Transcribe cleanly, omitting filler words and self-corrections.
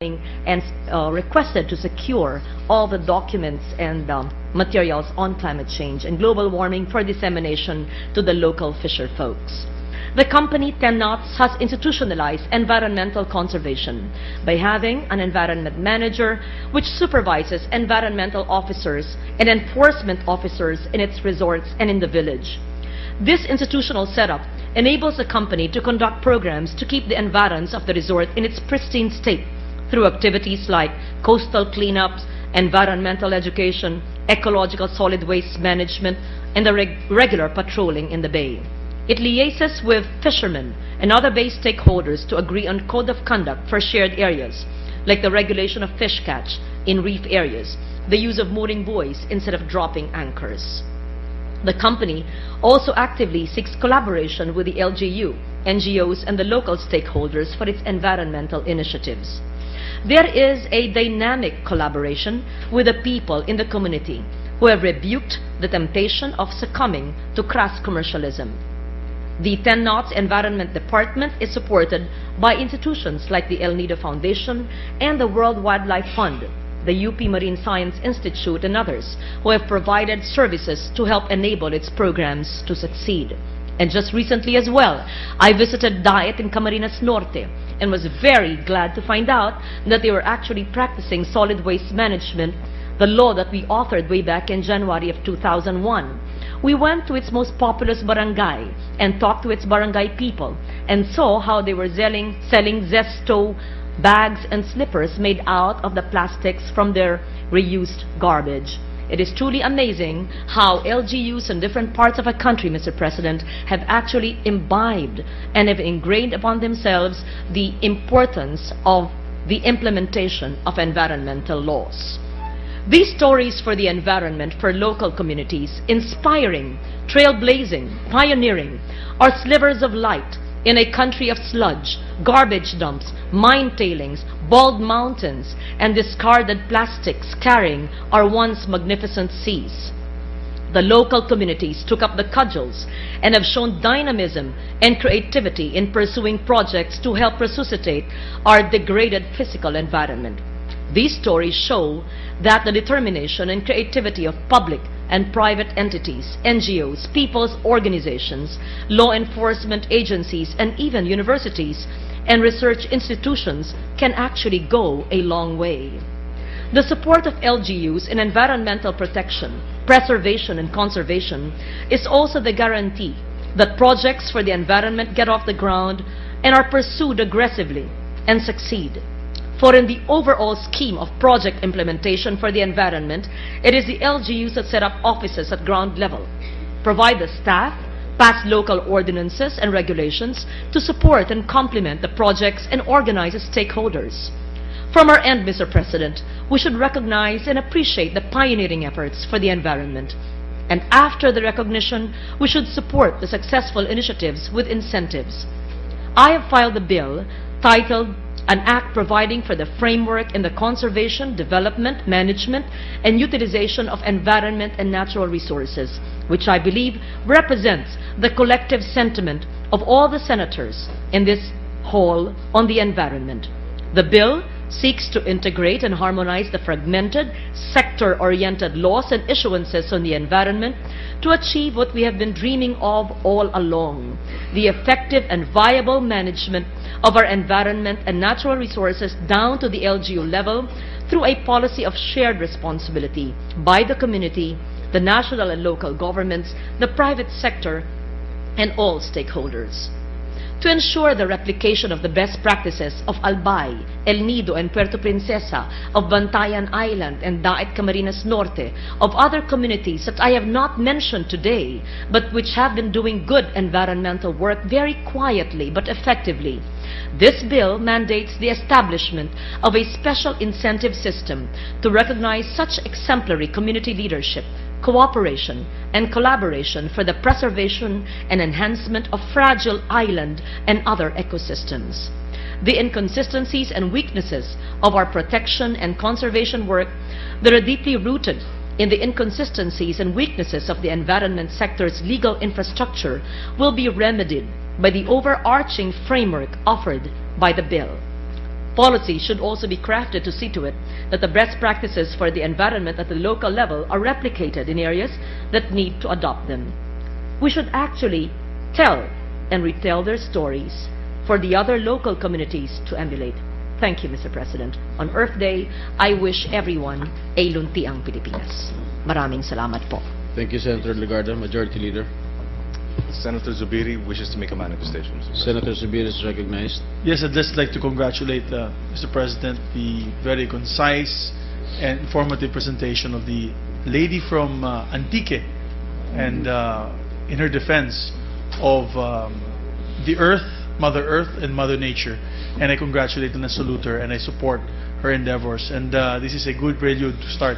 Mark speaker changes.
Speaker 1: and requested to secure all the documents and materials on climate change and global warming for dissemination to the local fisher folks. The company 10 Knots has institutionalized environmental conservation by having an environment manager which supervises environmental officers and enforcement officers in its resorts and in the village. This institutional setup enables the company to conduct programs to keep the environs of the resort in its pristine state through activities like coastal cleanups, environmental education, ecological solid waste management, and the regular patrolling in the bay. It liaises with fishermen and other bay stakeholders to agree on code of conduct for shared areas, like the regulation of fish catch in reef areas, the use of mooring buoys instead of dropping anchors. The company also actively seeks collaboration with the LGU, NGOs, and the local stakeholders for its environmental initiatives. There is a dynamic collaboration with the people in the community who have rebuked the temptation of succumbing to crass commercialism. The 10 Knots Environment Department is supported by institutions like the El Nido Foundation and the World Wildlife Fund, the UP Marine Science Institute, and others who have provided services to help enable its programs to succeed. And just recently as well, I visited DAET in Camarines Norte and was very glad to find out that they were actually practicing solid waste management, the law that we authored way back in January of 2001. We went to its most populous barangay and talked to its barangay people and saw how they were selling Zesto bags and slippers made out of the plastics from their reused garbage. It is truly amazing how LGUs in different parts of a country, Mr. President, have actually imbibed and have ingrained upon themselves the importance of the implementation of environmental laws. These stories for the environment for local communities, inspiring, trailblazing, pioneering, are slivers of light in a country of sludge, garbage dumps, mine tailings, bald mountains, and discarded plastics carrying our once magnificent seas. The local communities took up the cudgels and have shown dynamism and creativity in pursuing projects to help resuscitate our degraded physical environment. These stories show that the determination and creativity of public and private entities, NGOs, people's organizations, law enforcement agencies, and even universities and research institutions can actually go a long way. The support of LGUs in environmental protection, preservation, and conservation is also the guarantee that projects for the environment get off the ground and are pursued aggressively and succeed. For in the overall scheme of project implementation for the environment, it is the LGUs that set up offices at ground level, provide the staff, pass local ordinances and regulations to support and complement the projects, and organize the stakeholders. From our end, Mr. President, we should recognize and appreciate the pioneering efforts for the environment. And after the recognition, we should support the successful initiatives with incentives. I have filed a bill titled An Act Providing for the Framework in the Conservation, Development, Management, and Utilization of Environment and Natural Resources, which I believe represents the collective sentiment of all the senators in this hall on the environment. The bill seeks to integrate and harmonize the fragmented, sector-oriented laws and issuances on the environment to achieve what we have been dreaming of all along, the effective and viable management of our environment and natural resources down to the LGU level through a policy of shared responsibility by the community, the national and local governments, the private sector, and all stakeholders. To ensure the replication of the best practices of Albay, El Nido, and Puerto Princesa, of Bantayan Island and Daet Camarines Norte, of other communities that I have not mentioned today, but which have been doing good environmental work very quietly but effectively, this bill mandates the establishment of a special incentive system to recognize such exemplary community leadership, cooperation, and collaboration for the preservation and enhancement of fragile island and other ecosystems. The inconsistencies and weaknesses of our protection and conservation work that are deeply rooted in the inconsistencies and weaknesses of the environment sector's legal infrastructure will be remedied by the overarching framework offered by the bill. Policy should also be crafted to see to it that the best practices for the environment at the local level are replicated in areas that need to adopt them. We should actually tell and retell their stories for the other local communities to emulate. Thank you, Mr. President. On Earth Day, I wish everyone a luntiang Pilipinas. Maraming salamat po.
Speaker 2: Thank you, Senator Legarda. Majority Leader.
Speaker 3: Senator Zubiri wishes to make a manifestation.
Speaker 2: Senator Zubir is recognized.
Speaker 4: Yes, I'd just like to congratulate Mr. President, the very concise and informative presentation of the lady from Antique, and in her defense of the Earth, Mother Earth, and Mother Nature. And I congratulate and I salute her, and I support her endeavors. And this is a good prelude to start